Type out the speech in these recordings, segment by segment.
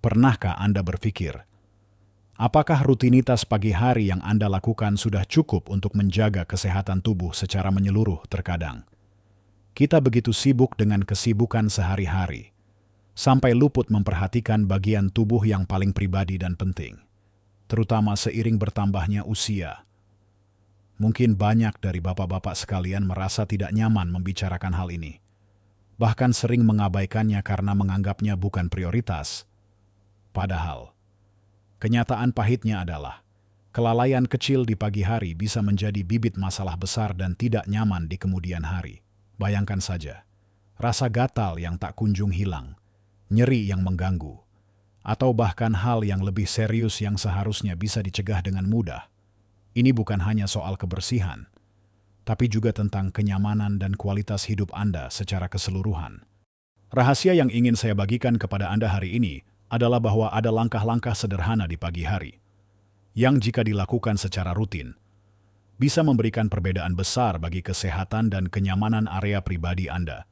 Pernahkah Anda berpikir, apakah rutinitas pagi hari yang Anda lakukan sudah cukup untuk menjaga kesehatan tubuh secara menyeluruh terkadang? Kita begitu sibuk dengan kesibukan sehari-hari, sampai luput memperhatikan bagian tubuh yang paling pribadi dan penting, terutama seiring bertambahnya usia. Mungkin banyak dari bapak-bapak sekalian merasa tidak nyaman membicarakan hal ini, bahkan sering mengabaikannya karena menganggapnya bukan prioritas. Padahal, kenyataan pahitnya adalah, kelalaian kecil di pagi hari bisa menjadi bibit masalah besar dan tidak nyaman di kemudian hari. Bayangkan saja, rasa gatal yang tak kunjung hilang, nyeri yang mengganggu, atau bahkan hal yang lebih serius yang seharusnya bisa dicegah dengan mudah. Ini bukan hanya soal kebersihan, tapi juga tentang kenyamanan dan kualitas hidup Anda secara keseluruhan. Rahasia yang ingin saya bagikan kepada Anda hari ini adalah bahwa ada langkah-langkah sederhana di pagi hari, yang jika dilakukan secara rutin, bisa memberikan perbedaan besar bagi kesehatan dan kenyamanan area pribadi Anda.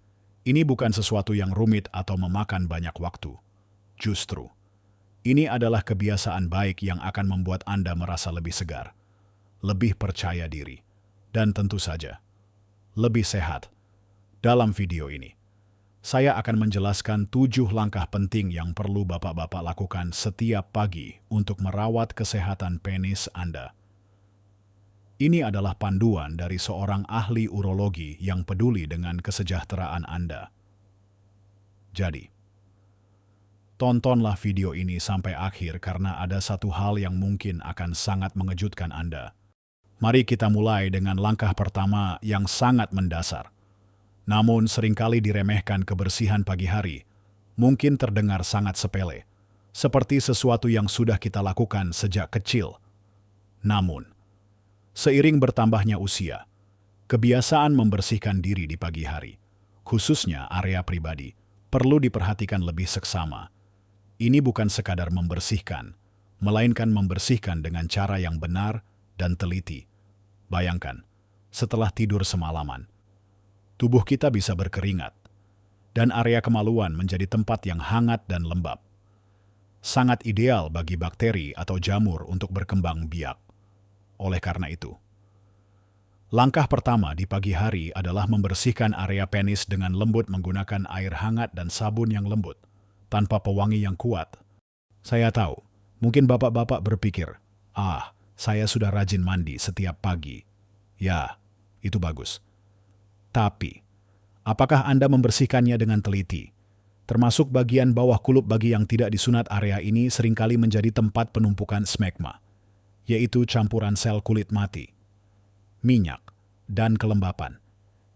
Ini bukan sesuatu yang rumit atau memakan banyak waktu. Justru, ini adalah kebiasaan baik yang akan membuat Anda merasa lebih segar, lebih percaya diri, dan tentu saja, lebih sehat. Dalam video ini, saya akan menjelaskan 7 langkah penting yang perlu bapak-bapak lakukan setiap pagi untuk merawat kesehatan penis Anda. Ini adalah panduan dari seorang ahli urologi yang peduli dengan kesejahteraan Anda. Jadi, tontonlah video ini sampai akhir karena ada satu hal yang mungkin akan sangat mengejutkan Anda. Mari kita mulai dengan langkah pertama yang sangat mendasar. Namun seringkali diremehkan. Kebersihan pagi hari mungkin terdengar sangat sepele, seperti sesuatu yang sudah kita lakukan sejak kecil. Namun, seiring bertambahnya usia, kebiasaan membersihkan diri di pagi hari, khususnya area pribadi, perlu diperhatikan lebih seksama. Ini bukan sekadar membersihkan, melainkan membersihkan dengan cara yang benar dan teliti. Bayangkan, setelah tidur semalaman, tubuh kita bisa berkeringat, dan area kemaluan menjadi tempat yang hangat dan lembab. Sangat ideal bagi bakteri atau jamur untuk berkembang biak. Oleh karena itu, langkah pertama di pagi hari adalah membersihkan area penis dengan lembut menggunakan air hangat dan sabun yang lembut, tanpa pewangi yang kuat. Saya tahu, mungkin bapak-bapak berpikir, saya sudah rajin mandi setiap pagi. Ya, itu bagus. Tapi, apakah Anda membersihkannya dengan teliti? Termasuk bagian bawah kulup. Bagi yang tidak disunat, area ini seringkali menjadi tempat penumpukan smegma, yaitu campuran sel kulit mati, minyak, dan kelembapan,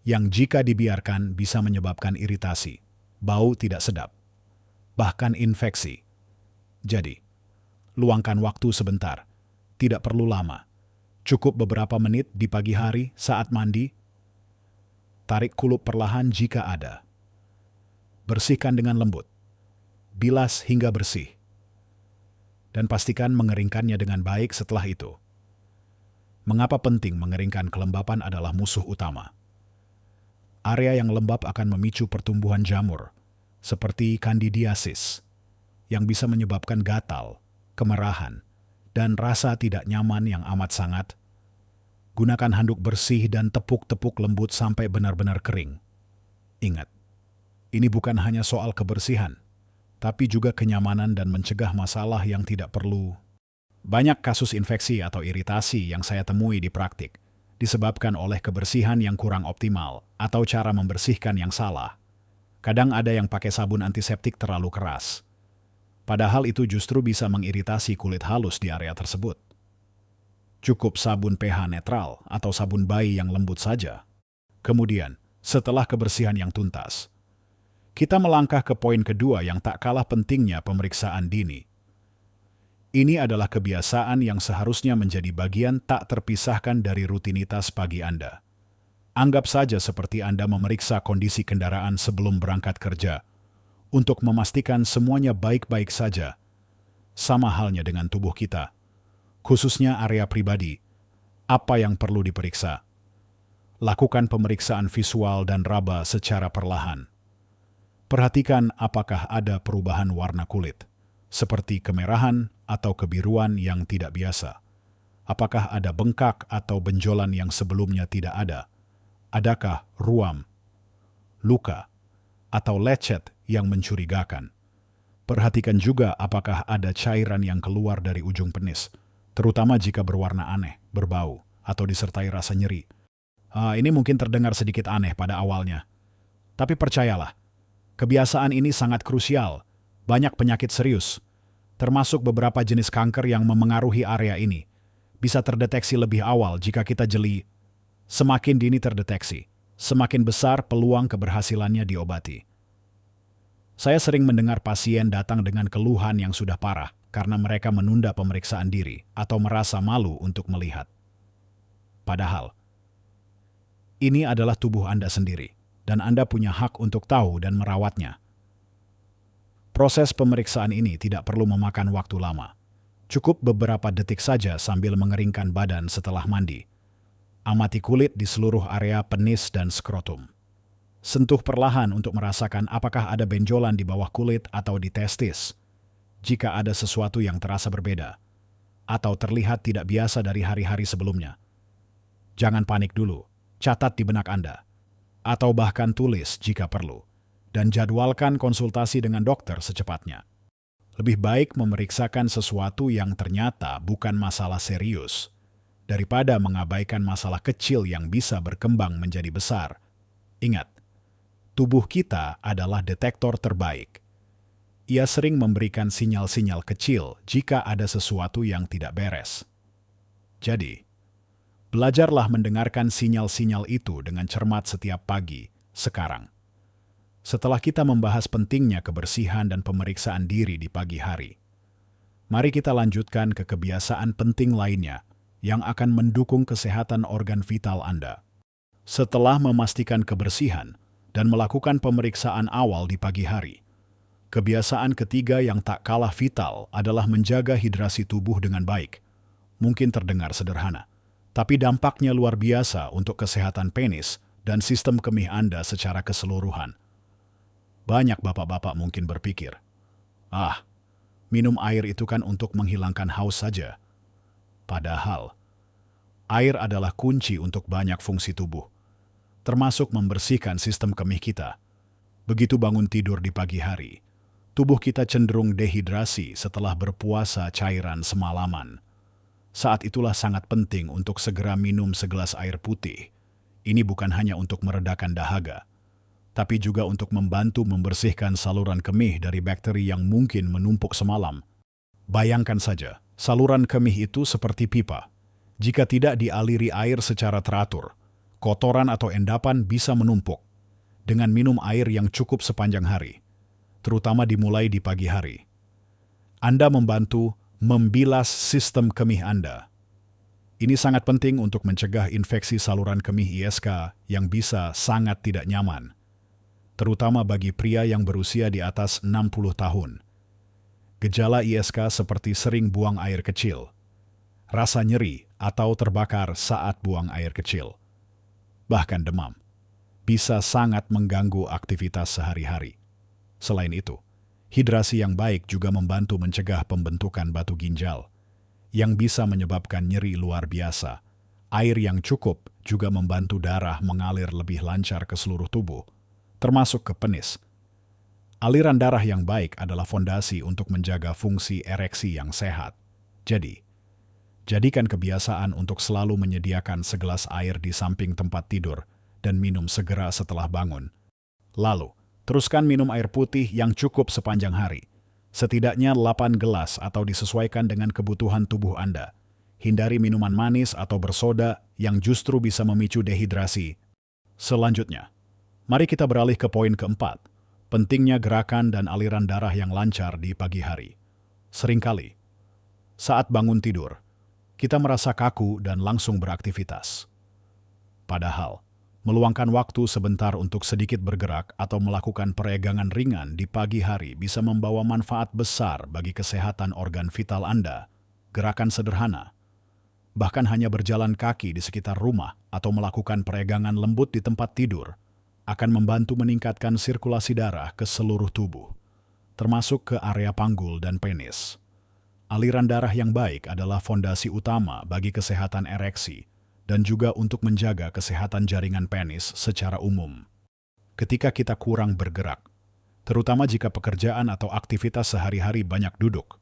yang jika dibiarkan bisa menyebabkan iritasi, bau tidak sedap, bahkan infeksi. Jadi, luangkan waktu sebentar, tidak perlu lama, cukup beberapa menit di pagi hari saat mandi. Tarik kulup perlahan jika ada. Bersihkan dengan lembut. Bilas hingga bersih. Dan pastikan mengeringkannya dengan baik setelah itu. Mengapa penting mengeringkan? Kelembapan adalah musuh utama. Area yang lembab akan memicu pertumbuhan jamur, seperti candidiasis, yang bisa menyebabkan gatal, kemerahan, dan rasa tidak nyaman yang amat sangat. Gunakan handuk bersih dan tepuk-tepuk lembut sampai benar-benar kering. Ingat, ini bukan hanya soal kebersihan, tapi juga kenyamanan dan mencegah masalah yang tidak perlu. Banyak kasus infeksi atau iritasi yang saya temui di praktik disebabkan oleh kebersihan yang kurang optimal atau cara membersihkan yang salah. Kadang ada yang pakai sabun antiseptik terlalu keras. Padahal itu justru bisa mengiritasi kulit halus di area tersebut. Cukup sabun pH netral atau sabun bayi yang lembut saja. Kemudian, setelah kebersihan yang tuntas, kita melangkah ke poin kedua yang tak kalah pentingnya, pemeriksaan dini. Ini adalah kebiasaan yang seharusnya menjadi bagian tak terpisahkan dari rutinitas pagi Anda. Anggap saja seperti Anda memeriksa kondisi kendaraan sebelum berangkat kerja, untuk memastikan semuanya baik-baik saja. Sama halnya dengan tubuh kita, khususnya area pribadi. Apa yang perlu diperiksa? Lakukan pemeriksaan visual dan raba secara perlahan. Perhatikan apakah ada perubahan warna kulit, seperti kemerahan atau kebiruan yang tidak biasa. Apakah ada bengkak atau benjolan yang sebelumnya tidak ada? Adakah ruam, luka, atau lecet yang mencurigakan? Perhatikan juga apakah ada cairan yang keluar dari ujung penis, terutama jika berwarna aneh, berbau, atau disertai rasa nyeri. Ini mungkin terdengar sedikit aneh pada awalnya, tapi percayalah, kebiasaan ini sangat krusial. Banyak penyakit serius, termasuk beberapa jenis kanker yang memengaruhi area ini, bisa terdeteksi lebih awal jika kita jeli. Semakin dini terdeteksi, semakin besar peluang keberhasilannya diobati. Saya sering mendengar pasien datang dengan keluhan yang sudah parah karena mereka menunda pemeriksaan diri atau merasa malu untuk melihat. Padahal, ini adalah tubuh Anda sendiri, dan Anda punya hak untuk tahu dan merawatnya. Proses pemeriksaan ini tidak perlu memakan waktu lama. Cukup beberapa detik saja sambil mengeringkan badan setelah mandi. Amati kulit di seluruh area penis dan skrotum. Sentuh perlahan untuk merasakan apakah ada benjolan di bawah kulit atau di testis. Jika ada sesuatu yang terasa berbeda, atau terlihat tidak biasa dari hari-hari sebelumnya, jangan panik dulu, catat di benak Anda, atau bahkan tulis jika perlu, dan jadwalkan konsultasi dengan dokter secepatnya. Lebih baik memeriksakan sesuatu yang ternyata bukan masalah serius, daripada mengabaikan masalah kecil yang bisa berkembang menjadi besar. Ingat, tubuh kita adalah detektor terbaik. Ia sering memberikan sinyal-sinyal kecil jika ada sesuatu yang tidak beres. Jadi, belajarlah mendengarkan sinyal-sinyal itu dengan cermat setiap pagi, sekarang. Setelah kita membahas pentingnya kebersihan dan pemeriksaan diri di pagi hari, mari kita lanjutkan ke kebiasaan penting lainnya yang akan mendukung kesehatan organ vital Anda. Setelah memastikan kebersihan dan melakukan pemeriksaan awal di pagi hari, kebiasaan ketiga yang tak kalah vital adalah menjaga hidrasi tubuh dengan baik. Mungkin terdengar sederhana, tapi dampaknya luar biasa untuk kesehatan penis dan sistem kemih Anda secara keseluruhan. Banyak bapak-bapak mungkin berpikir, minum air itu kan untuk menghilangkan haus saja. Padahal, air adalah kunci untuk banyak fungsi tubuh, termasuk membersihkan sistem kemih kita. Begitu bangun tidur di pagi hari, tubuh kita cenderung dehidrasi setelah berpuasa cairan semalaman. Saat itulah sangat penting untuk segera minum segelas air putih. Ini bukan hanya untuk meredakan dahaga, tapi juga untuk membantu membersihkan saluran kemih dari bakteri yang mungkin menumpuk semalam. Bayangkan saja, saluran kemih itu seperti pipa. Jika tidak dialiri air secara teratur, kotoran atau endapan bisa menumpuk. Dengan minum air yang cukup sepanjang hari, terutama dimulai di pagi hari, Anda membantu membilas sistem kemih Anda. Ini sangat penting untuk mencegah infeksi saluran kemih ISK yang bisa sangat tidak nyaman, terutama bagi pria yang berusia di atas 60 tahun. Gejala ISK seperti sering buang air kecil, rasa nyeri atau terbakar saat buang air kecil, bahkan demam, bisa sangat mengganggu aktivitas sehari-hari. Selain itu, hidrasi yang baik juga membantu mencegah pembentukan batu ginjal, yang bisa menyebabkan nyeri luar biasa. Air yang cukup juga membantu darah mengalir lebih lancar ke seluruh tubuh, termasuk ke penis. Aliran darah yang baik adalah fondasi untuk menjaga fungsi ereksi yang sehat. Jadi, jadikan kebiasaan untuk selalu menyediakan segelas air di samping tempat tidur dan minum segera setelah bangun. Lalu, teruskan minum air putih yang cukup sepanjang hari. Setidaknya 8 gelas atau disesuaikan dengan kebutuhan tubuh Anda. Hindari minuman manis atau bersoda yang justru bisa memicu dehidrasi. Selanjutnya, mari kita beralih ke poin keempat. Pentingnya gerakan dan aliran darah yang lancar di pagi hari. Seringkali, saat bangun tidur, kita merasa kaku dan langsung beraktivitas. Padahal, meluangkan waktu sebentar untuk sedikit bergerak atau melakukan peregangan ringan di pagi hari bisa membawa manfaat besar bagi kesehatan organ vital Anda. Gerakan sederhana, bahkan hanya berjalan kaki di sekitar rumah atau melakukan peregangan lembut di tempat tidur, akan membantu meningkatkan sirkulasi darah ke seluruh tubuh. termasuk ke area panggul dan penis. Aliran darah yang baik adalah fondasi utama bagi kesehatan ereksi dan juga untuk menjaga kesehatan jaringan penis secara umum. Ketika kita kurang bergerak, terutama jika pekerjaan atau aktivitas sehari-hari banyak duduk,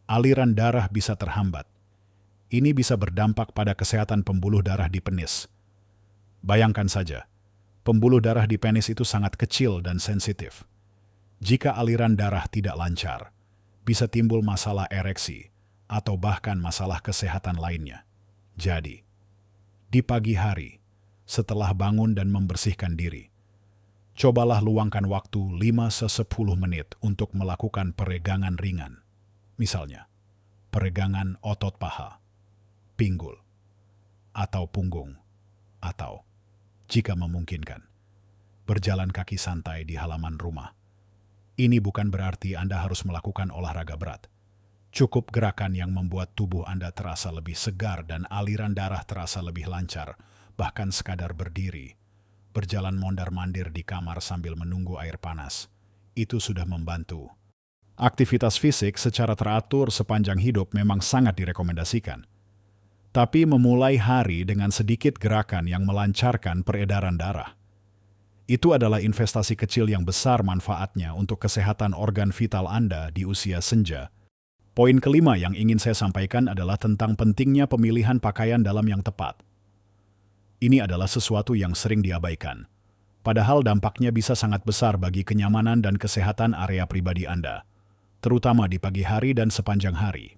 aliran darah bisa terhambat. Ini bisa berdampak pada kesehatan pembuluh darah di penis. Bayangkan saja, pembuluh darah di penis itu sangat kecil dan sensitif. Jika aliran darah tidak lancar, bisa timbul masalah ereksi atau bahkan masalah kesehatan lainnya. Jadi, di pagi hari, setelah bangun dan membersihkan diri, cobalah luangkan waktu 5-10 menit untuk melakukan peregangan ringan. Misalnya, peregangan otot paha, pinggul, atau punggung, atau, jika memungkinkan, berjalan kaki santai di halaman rumah. Ini bukan berarti Anda harus melakukan olahraga berat. Cukup gerakan yang membuat tubuh Anda terasa lebih segar dan aliran darah terasa lebih lancar, bahkan sekadar berdiri, berjalan mondar-mandir di kamar sambil menunggu air panas. Itu sudah membantu. Aktivitas fisik secara teratur sepanjang hidup memang sangat direkomendasikan. Tapi memulai hari dengan sedikit gerakan yang melancarkan peredaran darah, itu adalah investasi kecil yang besar manfaatnya untuk kesehatan organ vital Anda di usia senja. Poin kelima yang ingin saya sampaikan adalah tentang pentingnya pemilihan pakaian dalam yang tepat. Ini adalah sesuatu yang sering diabaikan, padahal dampaknya bisa sangat besar bagi kenyamanan dan kesehatan area pribadi Anda, terutama di pagi hari dan sepanjang hari.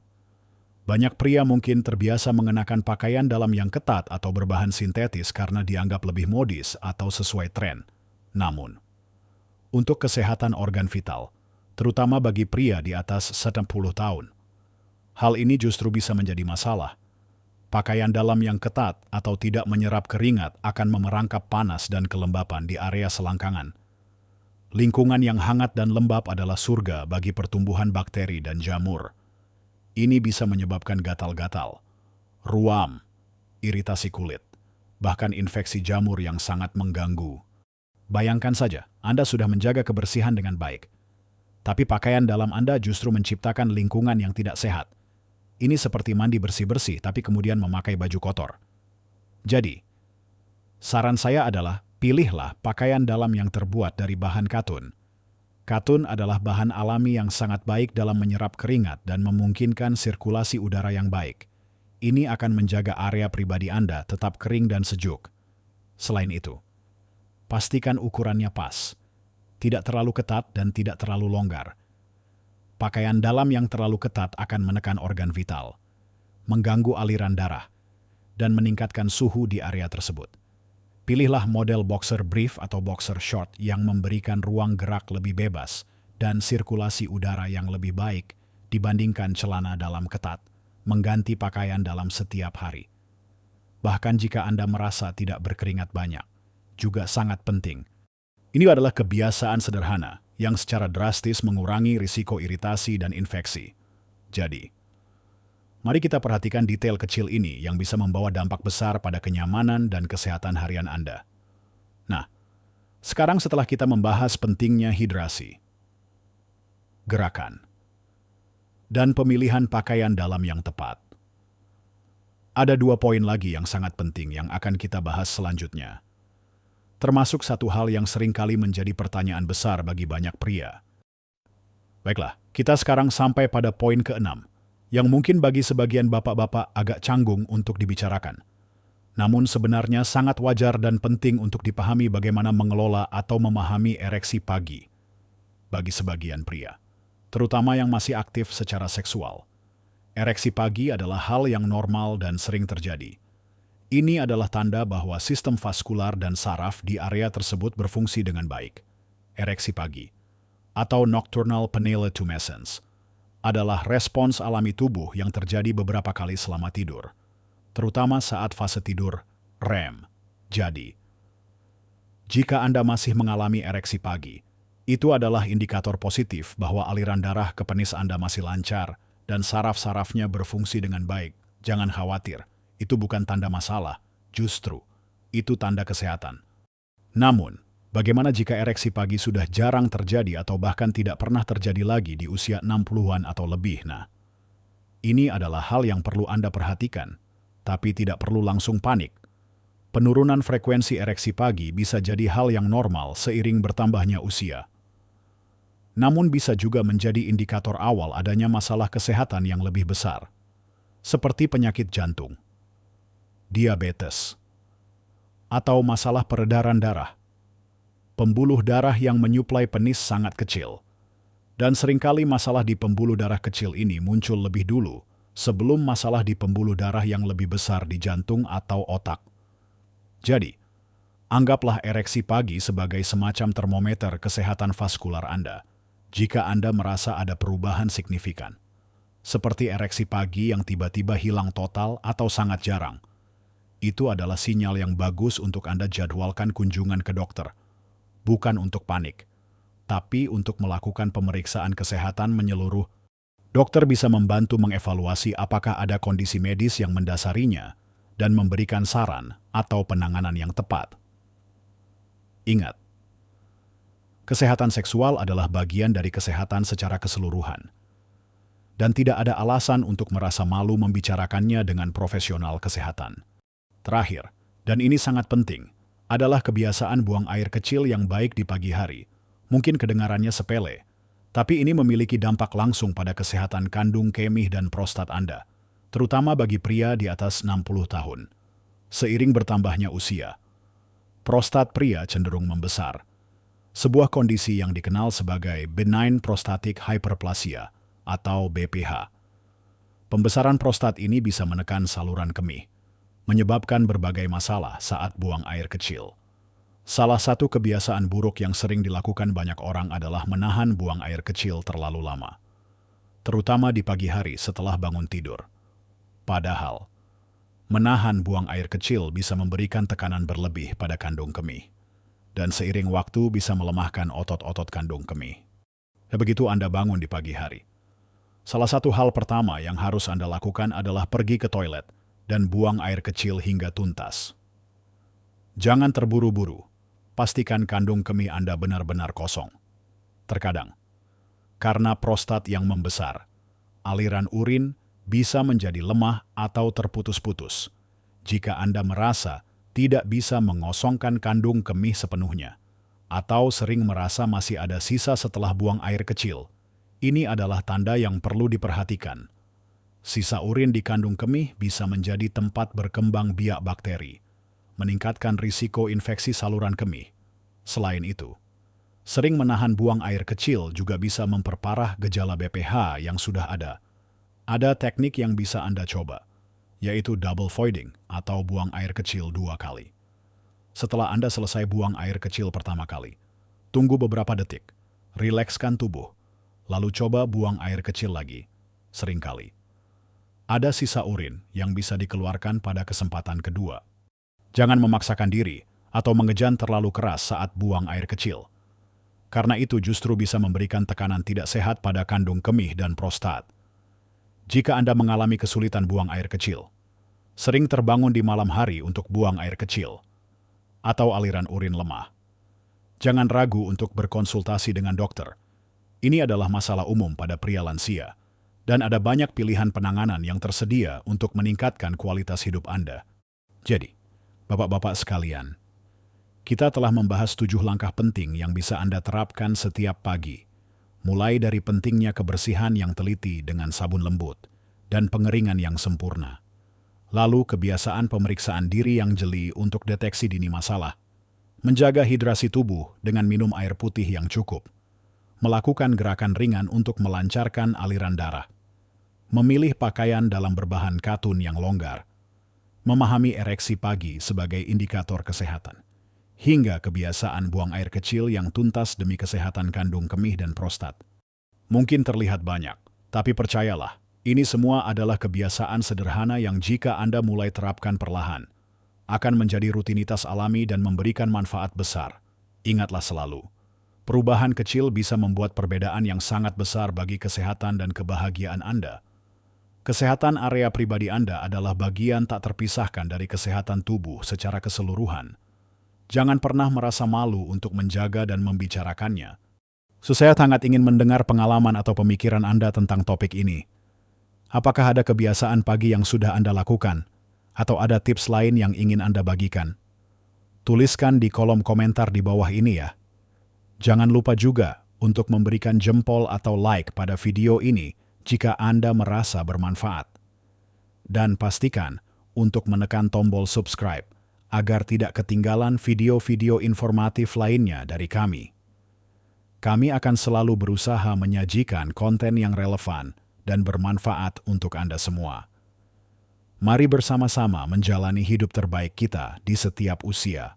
Banyak pria mungkin terbiasa mengenakan pakaian dalam yang ketat atau berbahan sintetis karena dianggap lebih modis atau sesuai tren. Namun, untuk kesehatan organ vital, terutama bagi pria di atas 70 tahun, hal ini justru bisa menjadi masalah. Pakaian dalam yang ketat atau tidak menyerap keringat akan memerangkap panas dan kelembapan di area selangkangan. Lingkungan yang hangat dan lembab adalah surga bagi pertumbuhan bakteri dan jamur. Ini bisa menyebabkan gatal-gatal, ruam, iritasi kulit, bahkan infeksi jamur yang sangat mengganggu. Bayangkan saja, Anda sudah menjaga kebersihan dengan baik, tapi pakaian dalam Anda justru menciptakan lingkungan yang tidak sehat. Ini seperti mandi bersih-bersih tapi kemudian memakai baju kotor. Jadi, saran saya adalah pilihlah pakaian dalam yang terbuat dari bahan katun. Katun adalah bahan alami yang sangat baik dalam menyerap keringat dan memungkinkan sirkulasi udara yang baik. Ini akan menjaga area pribadi Anda tetap kering dan sejuk. Selain itu, pastikan ukurannya pas, tidak terlalu ketat dan tidak terlalu longgar. Pakaian dalam yang terlalu ketat akan menekan organ vital, mengganggu aliran darah, dan meningkatkan suhu di area tersebut. Pilihlah model boxer brief atau boxer short yang memberikan ruang gerak lebih bebas dan sirkulasi udara yang lebih baik dibandingkan celana dalam ketat, mengganti pakaian dalam setiap hari. Bahkan jika Anda merasa tidak berkeringat banyak, juga sangat penting. Ini adalah kebiasaan sederhana yang secara drastis mengurangi risiko iritasi dan infeksi. Jadi, mari kita perhatikan detail kecil ini yang bisa membawa dampak besar pada kenyamanan dan kesehatan harian Anda. Nah, sekarang setelah kita membahas pentingnya hidrasi, gerakan, dan pemilihan pakaian dalam yang tepat, ada 2 poin lagi yang sangat penting yang akan kita bahas selanjutnya. Termasuk satu hal yang seringkali menjadi pertanyaan besar bagi banyak pria. Baiklah, kita sekarang sampai pada poin ke-6, yang mungkin bagi sebagian bapak-bapak agak canggung untuk dibicarakan. Namun sebenarnya sangat wajar dan penting untuk dipahami bagaimana mengelola atau memahami ereksi pagi bagi sebagian pria, terutama yang masih aktif secara seksual. Ereksi pagi adalah hal yang normal dan sering terjadi. Ini adalah tanda bahwa sistem vaskular dan saraf di area tersebut berfungsi dengan baik. Ereksi pagi, atau nocturnal penile tumescence, adalah respons alami tubuh yang terjadi beberapa kali selama tidur, terutama saat fase tidur REM. Jadi, jika Anda masih mengalami ereksi pagi, itu adalah indikator positif bahwa aliran darah ke penis Anda masih lancar dan saraf-sarafnya berfungsi dengan baik. Jangan khawatir. Itu bukan tanda masalah, justru itu tanda kesehatan. Namun, Bagaimana jika ereksi pagi sudah jarang terjadi atau bahkan tidak pernah terjadi lagi di usia 60-an atau lebih? Nah, ini adalah hal yang perlu Anda perhatikan, tapi tidak perlu langsung panik. Penurunan frekuensi ereksi pagi bisa jadi hal yang normal seiring bertambahnya usia. Namun bisa juga menjadi indikator awal adanya masalah kesehatan yang lebih besar, seperti penyakit jantung, diabetes, atau masalah peredaran darah. Pembuluh darah yang menyuplai penis sangat kecil, dan seringkali masalah di pembuluh darah kecil ini muncul lebih dulu sebelum masalah di pembuluh darah yang lebih besar di jantung atau otak. Jadi, anggaplah ereksi pagi sebagai semacam termometer kesehatan vaskular Anda jika Anda merasa ada perubahan signifikan, seperti ereksi pagi yang tiba-tiba hilang total atau sangat jarang. Itu adalah sinyal yang bagus untuk Anda jadwalkan kunjungan ke dokter. Bukan untuk panik, tapi untuk melakukan pemeriksaan kesehatan menyeluruh. Dokter bisa membantu mengevaluasi apakah ada kondisi medis yang mendasarinya dan memberikan saran atau penanganan yang tepat. Ingat, kesehatan seksual adalah bagian dari kesehatan secara keseluruhan, dan tidak ada alasan untuk merasa malu membicarakannya dengan profesional kesehatan. Terakhir, dan ini sangat penting, adalah kebiasaan buang air kecil yang baik di pagi hari. Mungkin kedengarannya sepele, tapi ini memiliki dampak langsung pada kesehatan kandung kemih dan prostat Anda, terutama bagi pria di atas 60 tahun. Seiring bertambahnya usia, prostat pria cenderung membesar, sebuah kondisi yang dikenal sebagai benign prostatic hyperplasia atau BPH. Pembesaran prostat ini bisa menekan saluran kemih, menyebabkan berbagai masalah saat buang air kecil. Salah satu kebiasaan buruk yang sering dilakukan banyak orang adalah menahan buang air kecil terlalu lama, terutama di pagi hari setelah bangun tidur. Padahal, menahan buang air kecil bisa memberikan tekanan berlebih pada kandung kemih, dan seiring waktu bisa melemahkan otot-otot kandung kemih. Begitu Anda bangun di pagi hari, salah satu hal pertama yang harus Anda lakukan adalah pergi ke toilet dan buang air kecil hingga tuntas. Jangan terburu-buru, pastikan kandung kemih Anda benar-benar kosong. Terkadang, karena prostat yang membesar, aliran urin bisa menjadi lemah atau terputus-putus. Jika Anda merasa tidak bisa mengosongkan kandung kemih sepenuhnya, atau sering merasa masih ada sisa setelah buang air kecil, ini adalah tanda yang perlu diperhatikan. Sisa urin di kandung kemih bisa menjadi tempat berkembang biak bakteri, meningkatkan risiko infeksi saluran kemih. Selain itu, sering menahan buang air kecil juga bisa memperparah gejala BPH yang sudah ada. Ada teknik yang bisa Anda coba, yaitu double voiding atau buang air kecil 2 kali. Setelah Anda selesai buang air kecil pertama kali, tunggu beberapa detik, rilekskan tubuh, lalu coba buang air kecil lagi, seringkali. Ada sisa urin yang bisa dikeluarkan pada kesempatan kedua. Jangan memaksakan diri atau mengejan terlalu keras saat buang air kecil, karena itu justru bisa memberikan tekanan tidak sehat pada kandung kemih dan prostat. Jika Anda mengalami kesulitan buang air kecil, sering terbangun di malam hari untuk buang air kecil, atau aliran urin lemah, jangan ragu untuk berkonsultasi dengan dokter. Ini adalah masalah umum pada pria lansia, dan ada banyak pilihan penanganan yang tersedia untuk meningkatkan kualitas hidup Anda. Jadi, Bapak-bapak sekalian, kita telah membahas 7 langkah penting yang bisa Anda terapkan setiap pagi, mulai dari pentingnya kebersihan yang teliti dengan sabun lembut dan pengeringan yang sempurna. Lalu kebiasaan pemeriksaan diri yang jeli untuk deteksi dini masalah, menjaga hidrasi tubuh dengan minum air putih yang cukup, melakukan gerakan ringan untuk melancarkan aliran darah, memilih pakaian dalam berbahan katun yang longgar, memahami ereksi pagi sebagai indikator kesehatan, hingga kebiasaan buang air kecil yang tuntas demi kesehatan kandung kemih dan prostat. Mungkin terlihat banyak, tapi percayalah, ini semua adalah kebiasaan sederhana yang jika Anda mulai terapkan perlahan, akan menjadi rutinitas alami dan memberikan manfaat besar. Ingatlah selalu, perubahan kecil bisa membuat perbedaan yang sangat besar bagi kesehatan dan kebahagiaan Anda. Kesehatan area pribadi Anda adalah bagian tak terpisahkan dari kesehatan tubuh secara keseluruhan. Jangan pernah merasa malu untuk menjaga dan membicarakannya. Saya sangat ingin mendengar pengalaman atau pemikiran Anda tentang topik ini. Apakah ada kebiasaan pagi yang sudah Anda lakukan? Atau ada tips lain yang ingin Anda bagikan? Tuliskan di kolom komentar di bawah ini ya. Jangan lupa juga untuk memberikan jempol atau like pada video ini jika Anda merasa bermanfaat. Dan pastikan untuk menekan tombol subscribe agar tidak ketinggalan video-video informatif lainnya dari kami. Kami akan selalu berusaha menyajikan konten yang relevan dan bermanfaat untuk Anda semua. Mari bersama-sama menjalani hidup terbaik kita di setiap usia.